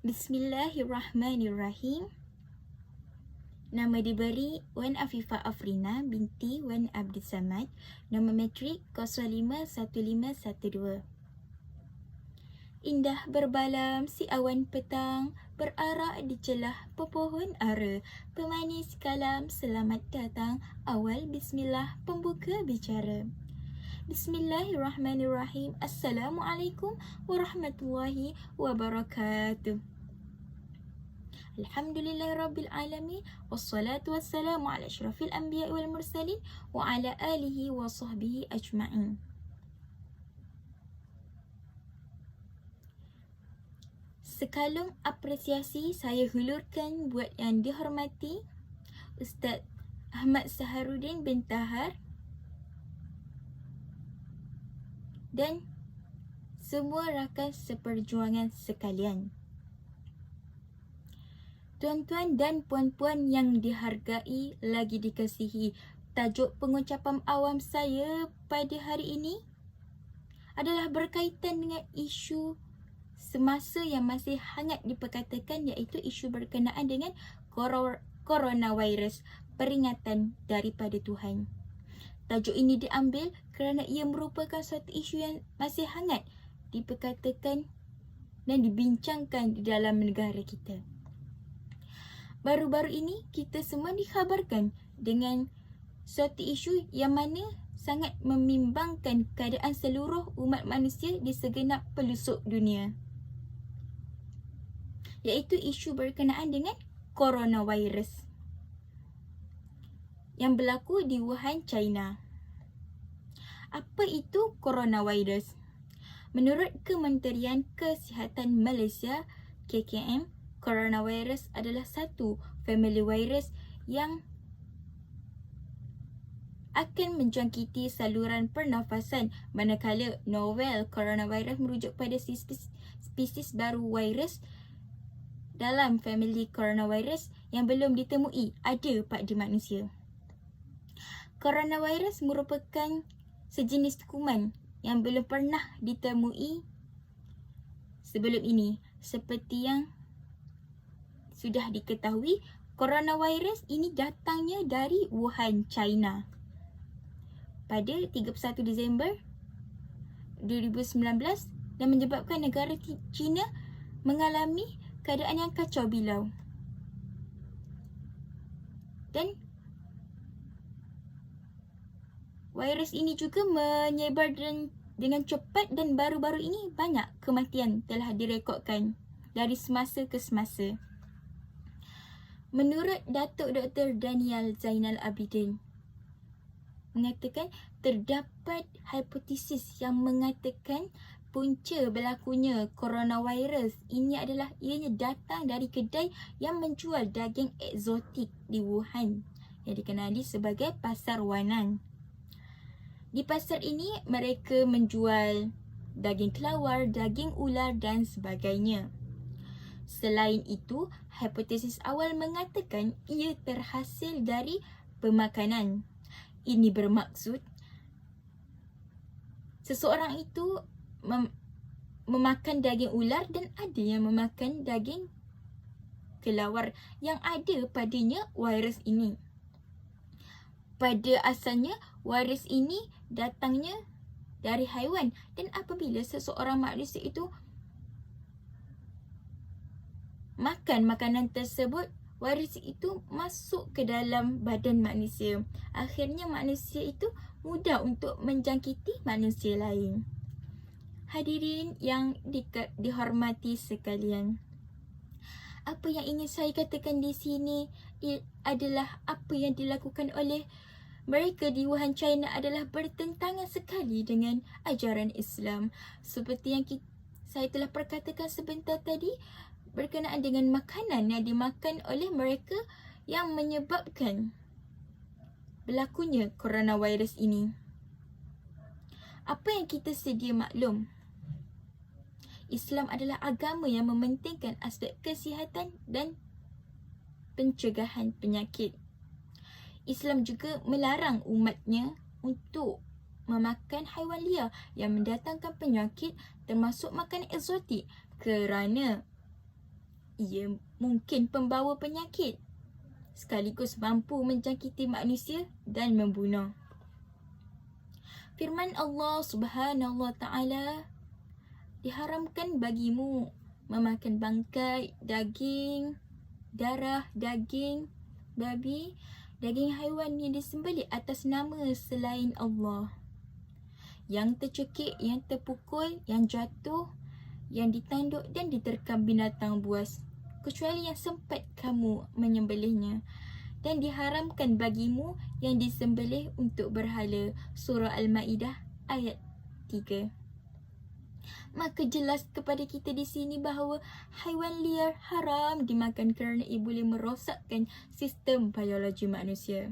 Bismillahirrahmanirrahim. Nama diberi Wan Afifah Afrina binti Wan Abdul Samad. Nama matrik 051512. Indah berbalam si awan petang, berarak di celah pepohon ara. Pemanis kalam selamat datang, awal bismillah pembuka bicara. Bismillahirrahmanirrahim. Assalamualaikum warahmatullahi wabarakatuh. Alhamdulillahirabbil alamin, wassalatu wassalamu ala asyrafil anbiya'i wal mursalin wa ala alihi wa sahbihi ajma'in. Sekalung apresiasi saya hulurkan buat yang dihormati Ustaz Ahmad Saharuddin bin Tahar dan semua rakan seperjuangan sekalian. Tuan-tuan dan puan-puan yang dihargai lagi dikasihi, tajuk pengucapan awam saya pada hari ini adalah berkaitan dengan isu semasa yang masih hangat diperkatakan, iaitu isu berkenaan dengan coronavirus, peringatan daripada Tuhan. Tajuk ini diambil kerana ia merupakan suatu isu yang masih hangat diperkatakan dan dibincangkan di dalam negara kita. Baru-baru ini kita semua dikhabarkan dengan suatu isu yang mana sangat membimbangkan keadaan seluruh umat manusia di segenap pelosok dunia, iaitu isu berkenaan dengan coronavirus yang berlaku di Wuhan, China. Apa itu coronavirus? Menurut Kementerian Kesihatan Malaysia KKM, coronavirus adalah satu family virus yang akan menjangkiti saluran pernafasan, manakala novel coronavirus merujuk pada spesies baru virus dalam family coronavirus yang belum ditemui ada pada manusia. Coronavirus merupakan sejenis kuman yang belum pernah ditemui sebelum ini. Seperti yang sudah diketahui, coronavirus ini datangnya dari Wuhan, China pada 31 Disember 2019 dan menyebabkan negara China mengalami keadaan yang kacau bilau. Dan virus ini juga menyebar dengan cepat dan baru-baru ini banyak kematian telah direkodkan dari semasa ke semasa. Menurut Datuk Dr. Daniel Zainal Abidin mengatakan terdapat hipotesis yang mengatakan punca berlakunya coronavirus ini adalah ianya datang dari kedai yang menjual daging eksotik di Wuhan yang dikenali sebagai Pasar Wanan. Di pasar ini mereka menjual daging kelawar, daging ular dan sebagainya. Selain itu, hipotesis awal mengatakan ia terhasil dari pemakanan. Ini bermaksud seseorang itu memakan daging ular dan ada yang memakan daging kelawar yang ada padanya virus ini. Pada asalnya, virus ini datangnya dari haiwan, dan apabila seseorang manusia itu makan makanan tersebut, virus itu masuk ke dalam badan manusia. Akhirnya manusia itu mudah untuk menjangkiti manusia lain. Hadirin yang dihormati sekalian, apa yang ingin saya katakan di sini adalah apa yang dilakukan oleh mereka di Wuhan, China adalah bertentangan sekali dengan ajaran Islam. Seperti yang saya telah perkatakan sebentar tadi, berkenaan dengan makanan yang dimakan oleh mereka yang menyebabkan berlakunya coronavirus ini. Apa yang kita sedia maklum, Islam adalah agama yang mementingkan aspek kesihatan dan pencegahan penyakit. Islam juga melarang umatnya untuk memakan haiwan liar yang mendatangkan penyakit, termasuk makanan eksotik, kerana ia mungkin pembawa penyakit, sekaligus mampu menjangkiti manusia dan membunuh. Firman Allah Subhanahu wa Ta'ala, diharamkan bagimu memakan bangkai, daging, darah, daging babi, daging haiwan yang disembelih atas nama selain Allah, yang tercekik, yang terpukul, yang jatuh, yang ditanduk dan diterkam binatang buas, kecuali yang sempat kamu menyembelihnya. Dan diharamkan bagimu yang disembelih untuk berhala. Surah Al-Ma'idah ayat 3. Maka jelas kepada kita di sini bahawa haiwan liar haram dimakan kerana ia boleh merosakkan sistem biologi manusia.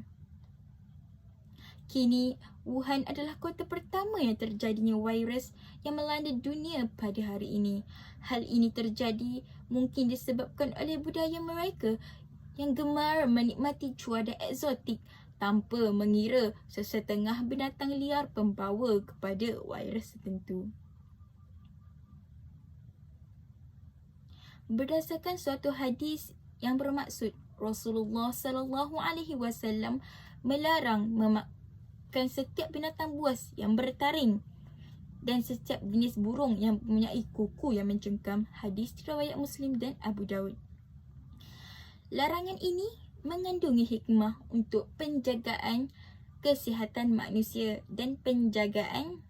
Kini, Wuhan adalah kota pertama yang terjadinya virus yang melanda dunia pada hari ini. Hal ini terjadi mungkin disebabkan oleh budaya mereka yang gemar menikmati cuaca eksotik tanpa mengira sesetengah binatang liar pembawa kepada virus tertentu. Berdasarkan suatu hadis yang bermaksud Rasulullah sallallahu alaihi wasallam melarang memakan setiap binatang buas yang bertaring dan setiap jenis burung yang mempunyai kuku yang mencengkam. Hadis riwayat Muslim dan Abu Daud. Larangan ini mengandungi hikmah untuk penjagaan kesihatan manusia dan penjagaan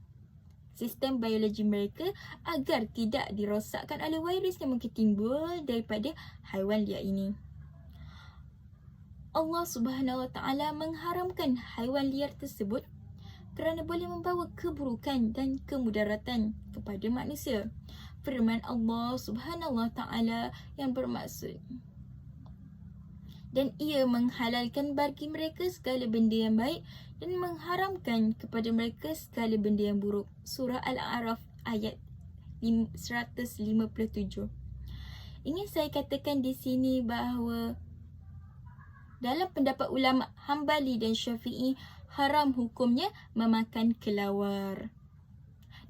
sistem biologi mereka agar tidak dirosakkan oleh virus yang mungkin timbul daripada haiwan liar ini. Allah Subhanahu wa Ta'ala mengharamkan haiwan liar tersebut kerana boleh membawa keburukan dan kemudaratan kepada manusia. Firman Allah Subhanahu wa Ta'ala yang bermaksud, dan ia menghalalkan bagi mereka segala benda yang baik dan mengharamkan kepada mereka segala benda yang buruk. Surah Al-A'raf ayat 157. Ingin saya katakan di sini bahawa dalam pendapat ulama Hambali dan Syafi'i, haram hukumnya memakan kelawar.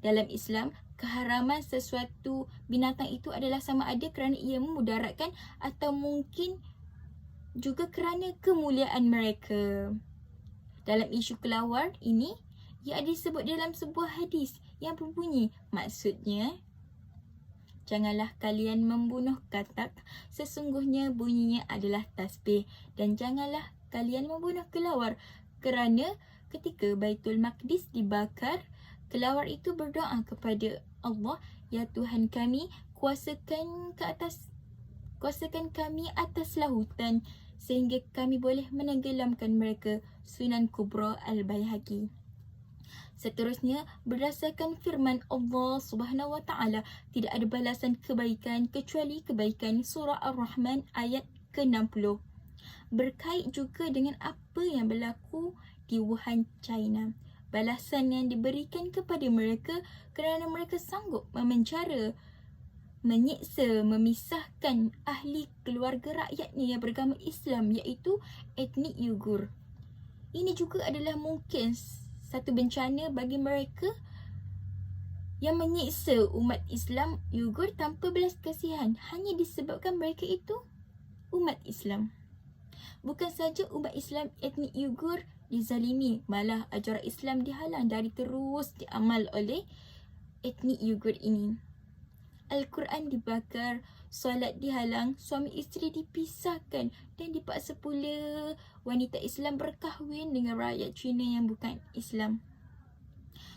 Dalam Islam, keharaman sesuatu binatang itu adalah sama ada kerana ia memudaratkan atau mungkin juga kerana kemuliaan mereka. Dalam isu kelawar ini, ia disebut dalam sebuah hadis yang berbunyi, maksudnya, janganlah kalian membunuh katak, sesungguhnya bunyinya adalah tasbih, dan janganlah kalian membunuh kelawar, kerana ketika Baitul Maqdis dibakar, kelawar itu berdoa kepada Allah, ya Tuhan kami, kuasakan kami atas lautan sehingga kami boleh menenggelamkan mereka. Sunan Kubra Al-Baihaqi. Seterusnya, berdasarkan firman Allah Subhanahu wa Ta'ala, tidak ada balasan kebaikan kecuali kebaikan. Surah Ar-Rahman ayat ke-60. Berkait juga dengan apa yang berlaku di Wuhan, China. Balasan yang diberikan kepada mereka kerana mereka sanggup memenjara, menyiksa, memisahkan ahli keluarga rakyatnya yang beragama Islam, iaitu etnik Uyghur. Ini juga adalah mungkin satu bencana bagi mereka yang menyiksa umat Islam Uyghur tanpa belas kasihan hanya disebabkan mereka itu umat Islam. Bukan saja umat Islam etnik Uyghur dizalimi, malah ajaran Islam dihalang dari terus diamal oleh etnik Uyghur ini. Al-Quran dibakar, solat dihalang, suami isteri dipisahkan dan dipaksa pula wanita Islam berkahwin dengan rakyat Cina yang bukan Islam.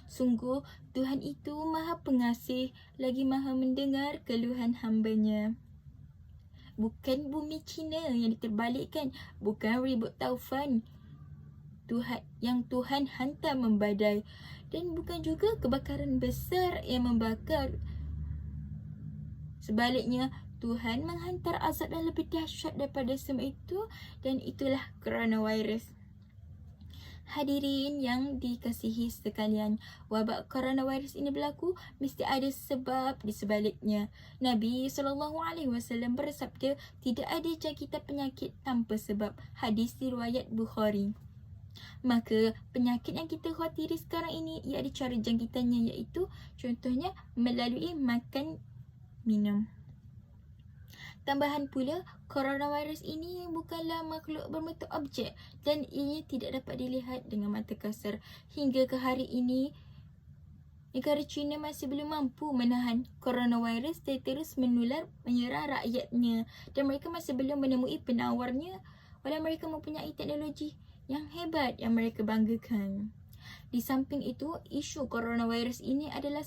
Sungguh Tuhan itu Maha Pengasih lagi Maha mendengar keluhan hambanya. Bukan bumi Cina yang diterbalikkan, bukan ribut taufan yang Tuhan hantar membadai, dan bukan juga kebakaran besar yang membakar. Sebaliknya, Tuhan menghantar azab yang lebih dahsyat daripada semua itu, dan itulah coronavirus. Hadirin yang dikasihi sekalian, wabak coronavirus ini berlaku mesti ada sebab di sebaliknya. Nabi SAW bersabda, tidak ada jangkitan penyakit tanpa sebab. Hadis riwayat Bukhari. Maka penyakit yang kita khawatiri sekarang ini, ia ada cara jangkitannya, iaitu contohnya melalui makan minum. Tambahan pula, coronavirus ini bukanlah makhluk berbentuk objek dan ia tidak dapat dilihat dengan mata kasar. Hingga ke hari ini, negara China masih belum mampu menahan coronavirus dan terus menular menyerang rakyatnya. Dan mereka masih belum menemui penawarnya walau mereka mempunyai teknologi yang hebat yang mereka banggakan. Di samping itu, isu coronavirus ini adalah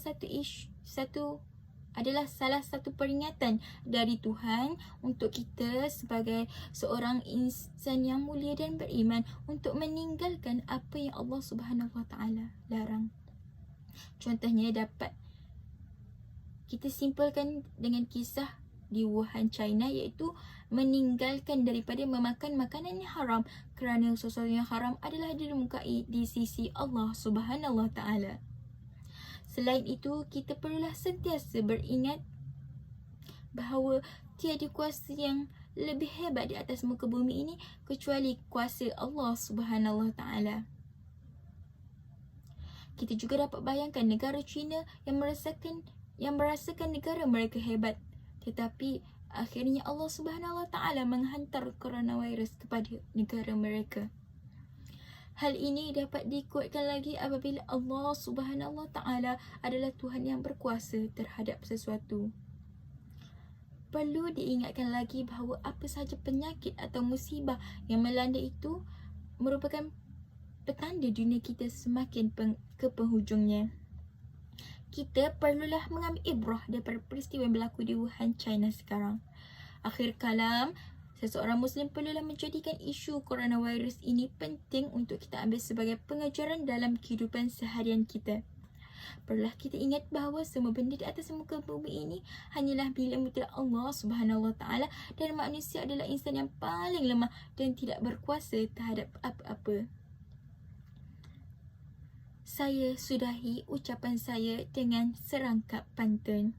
salah satu peringatan dari Tuhan untuk kita sebagai seorang insan yang mulia dan beriman untuk meninggalkan apa yang Allah Subhanahu Wa Taala larang. Contohnya dapat kita simpulkan dengan kisah di Wuhan, China, iaitu meninggalkan daripada memakan makanan yang haram kerana sesuatu yang haram adalah dimurkai di sisi Allah Subhanahu Wa Taala. Selain itu, kita perlulah sentiasa beringat bahawa tiada kuasa yang lebih hebat di atas muka bumi ini kecuali kuasa Allah Subhanahu Wa Taala. Kita juga dapat bayangkan negara China yang merasakan negara mereka hebat, tetapi akhirnya Allah Subhanahu Wa Taala menghantar coronavirus kepada negara mereka. Hal ini dapat dikuatkan lagi apabila Allah Subhanahu Wa Taala adalah Tuhan yang berkuasa terhadap sesuatu. Perlu diingatkan lagi bahawa apa sahaja penyakit atau musibah yang melanda itu merupakan petanda dunia kita semakin ke penghujungnya. Kita perlulah mengambil ibrah daripada peristiwa yang berlaku di Wuhan, China sekarang. Akhir kalam, seseorang Muslim perlulah menjadikan isu coronavirus ini penting untuk kita ambil sebagai pengajaran dalam kehidupan seharian kita. Perlulah kita ingat bahawa semua benda di atas muka bumi ini hanyalah milik mutlak Allah Subhanahu Wa Taala dan manusia adalah insan yang paling lemah dan tidak berkuasa terhadap apa-apa. Saya sudahi ucapan saya dengan serangkap pantun.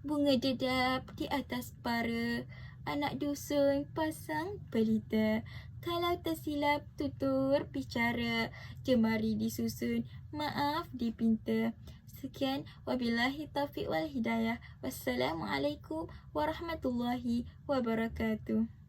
Bunga dedap di atas para, anak dusun pasang pelita. Kalau tersilap tutur bicara, jemari disusun, maaf dipinta. Sekian, wabillahi taufiq wal hidayah. Wassalamualaikum warahmatullahi wabarakatuh.